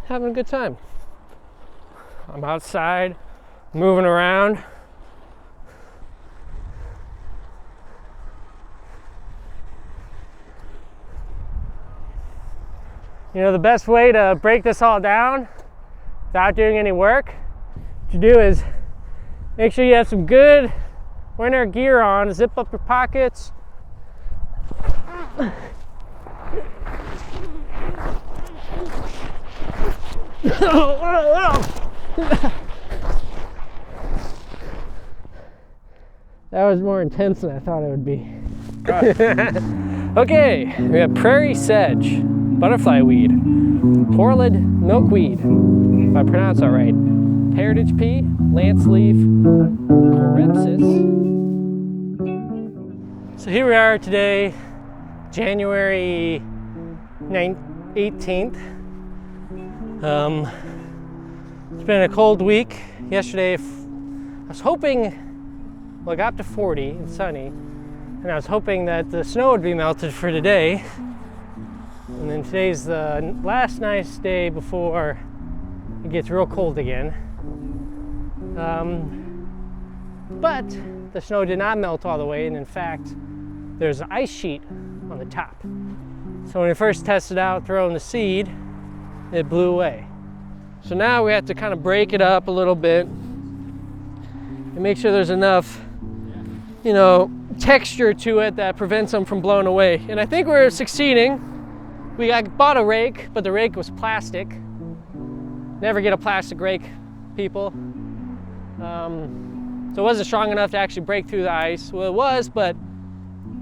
having a good time. I'm outside, moving around. You know, the best way to break this all down without doing any work, what you do is make sure you have some good winter gear on, zip up your pockets. That was more intense than I thought it would be. Okay, we have prairie sedge, butterfly weed, horlid milkweed, if I pronounce that right, heritage pea, lance leaf, coreopsis. So here we are today, January 18th. It's been a cold week. Yesterday, I was hoping, well, it got up to 40 and sunny, and I was hoping that the snow would be melted for today. And then today's the last nice day before it gets real cold again. But the snow did not melt all the way, and in fact, there's an ice sheet on the top. So when we first tested out throwing the seed, it blew away. So now we have to kind of break it up a little bit and make sure there's enough, you know, texture to it that prevents them from blowing away. And I think we're succeeding. We bought a rake, but the rake was plastic. Never get a plastic rake, people. So it wasn't strong enough to actually break through the ice. Well, it was, but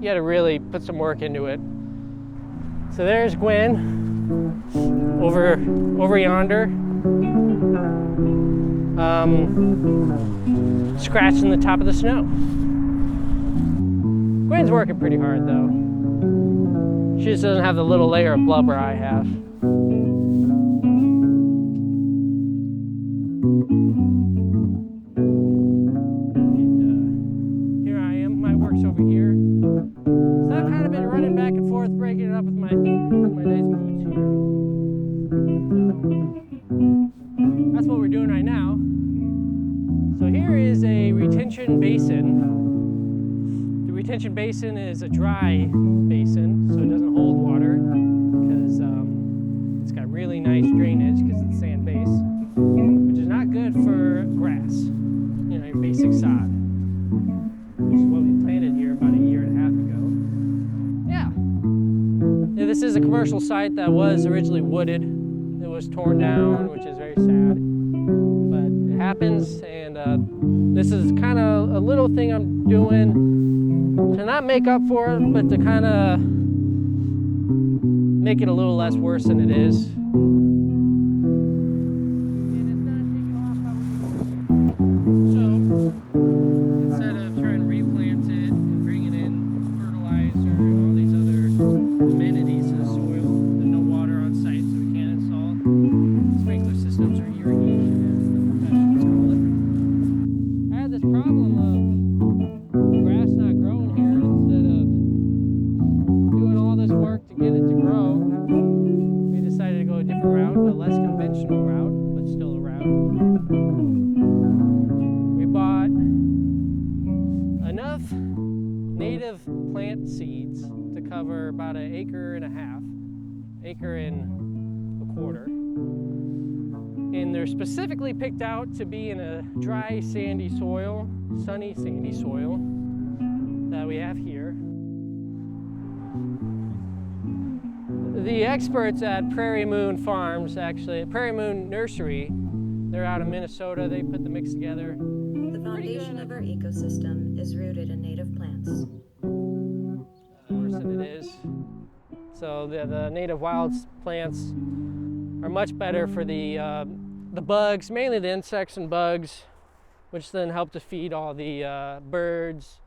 you had to really put some work into it. So there's Gwen over yonder, scratching the top of the snow. Gwen's working pretty hard though. She just doesn't have the little layer of blubber I have. And here I am, my work's over here. So I've kind of been running back and forth, breaking it up with my nice boots here. That's what we're doing right now. So here is a retention basin. The retention basin is a dry basin, so it doesn't hold water because it's got really nice drainage because it's sand base, which is not good for grass, you know, your basic sod, which is what we planted here about a year and a half ago. Yeah, this is a commercial site that was originally wooded. It was torn down, which is very sad, but it happens, and this is kind of a little thing I'm doing to not make up for it, but to kind of make it a little less worse than it is. So instead of trying to replant it and bringing in fertilizer and all these other amenities to the soil, there's no water on site, so we can't install sprinkler systems or irrigation, as the professionals call it. I had this problem of grass not growing here. Instead of doing all this work to get it to grow, we decided to go a different route, a less conventional route, but still a route. We bought enough native plant seeds to cover about an acre and a half, acre and a quarter. And they're specifically picked out to be in a dry, sandy soil, sunny, sandy soil that we have here. The experts at Prairie Moon Farms, actually, Prairie Moon Nursery, they're out of Minnesota. They put the mix together. The foundation of our ecosystem is rooted in native plants. Worse than it is. So the native wild plants are much better for the bugs, mainly the insects and bugs, which then help to feed all the birds.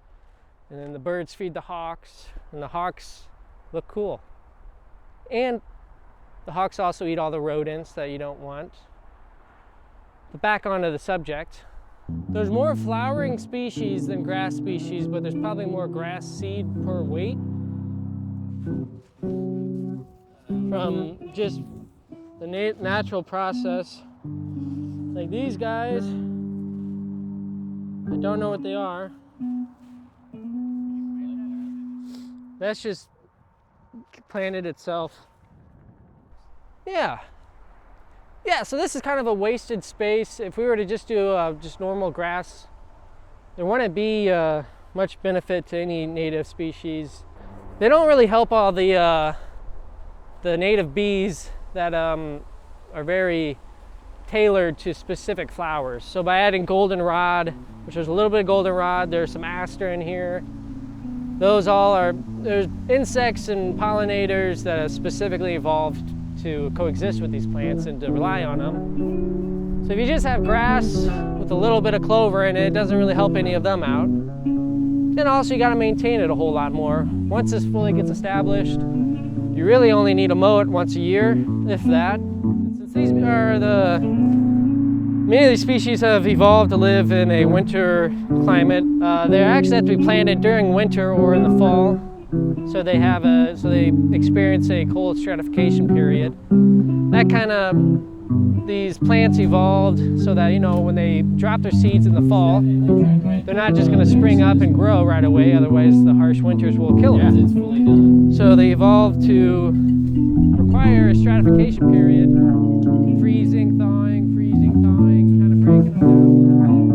And then the birds feed the hawks, and the hawks look cool. And the hawks also eat all the rodents that you don't want. But back onto the subject. There's more flowering species than grass species, but there's probably more grass seed per weight from just the natural process. Like these guys, I don't know what they are. That's just planted itself. Yeah. Yeah, so this is kind of a wasted space. If we were to just do just normal grass, there wouldn't be much benefit to any native species. They don't really help all the native bees that are very tailored to specific flowers. So by adding goldenrod, which there's a little bit of goldenrod, there's some aster in here. Those all are, there's insects and pollinators that have specifically evolved to coexist with these plants and to rely on them. So if you just have grass with a little bit of clover in it, it doesn't really help any of them out. And also you gotta maintain it a whole lot more. Once this fully gets established, you really only need to mow it once a year, if that. Since these are many of these species have evolved to live in a winter climate. They actually have to be planted during winter or in the fall. So they experience a cold stratification period. That kind of, these plants evolved so that, you know, when they drop their seeds in the fall, they're not just going to spring up and grow right away, otherwise the harsh winters will kill them. So they evolved to require a stratification period, freezing, thawing, kind of breaking them down.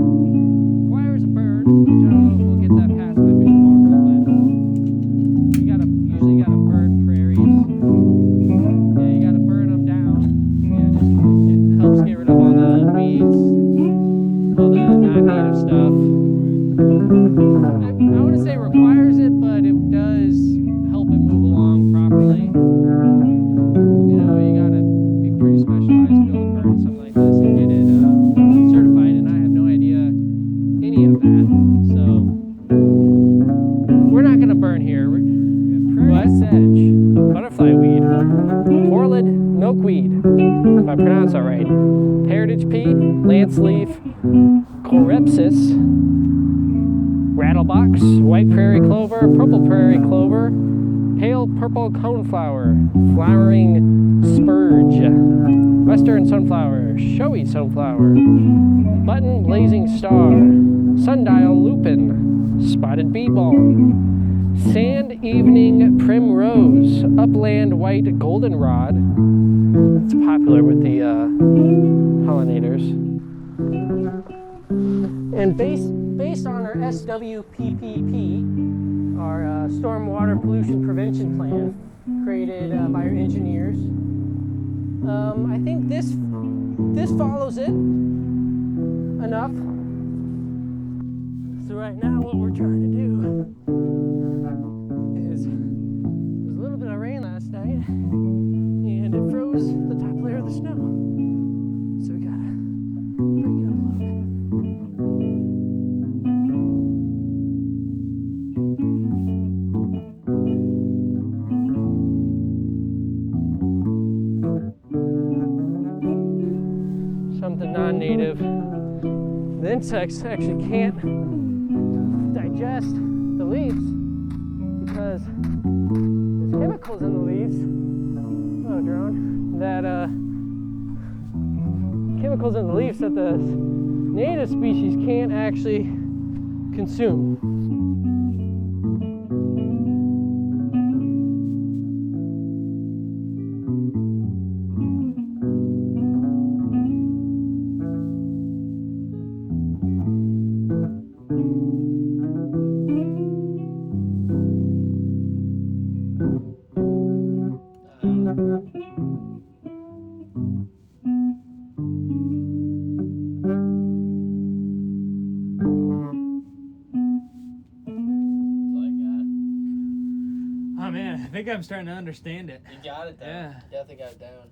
Requires a burn, which I don't know if we'll get that past my big walker, but usually gotta burn prairies. Yeah, you gotta burn them down. Yeah, it helps get rid of all the weeds, all the non-native stuff. I wouldn't say requires it, but it does help it move along properly. You know, you gotta be pretty specialized to be able to burn something like this and get it certified, and I have no idea any of that. So we're not gonna burn here. Prairie sedge, butterfly weed, corlid milkweed, if I pronounce that right, heritage pea, lance leaf, coreopsis, rattlebox, white prairie clover, purple prairie clover, pale purple coneflower, flowering spurge, western sunflower, showy sunflower, button blazing star, sundial lupin, spotted bee balm, sand evening primrose, upland white goldenrod. It's popular with the pollinators. And based on our SWPPP, our stormwater pollution prevention plan, created by our engineers, I think this follows it enough. So right now what we're trying to do is, there's a little bit of rain last night and it froze the top layer of the snow. So we gotta break it up a little bit. Something non-native. The insects actually can't digest the leaves because there's chemicals in the leaves. Oh, drone. That chemicals in the leaves that the native species can't actually consume. Oh man, I think I'm starting to understand it. You got it down. Yeah. You definitely got it down.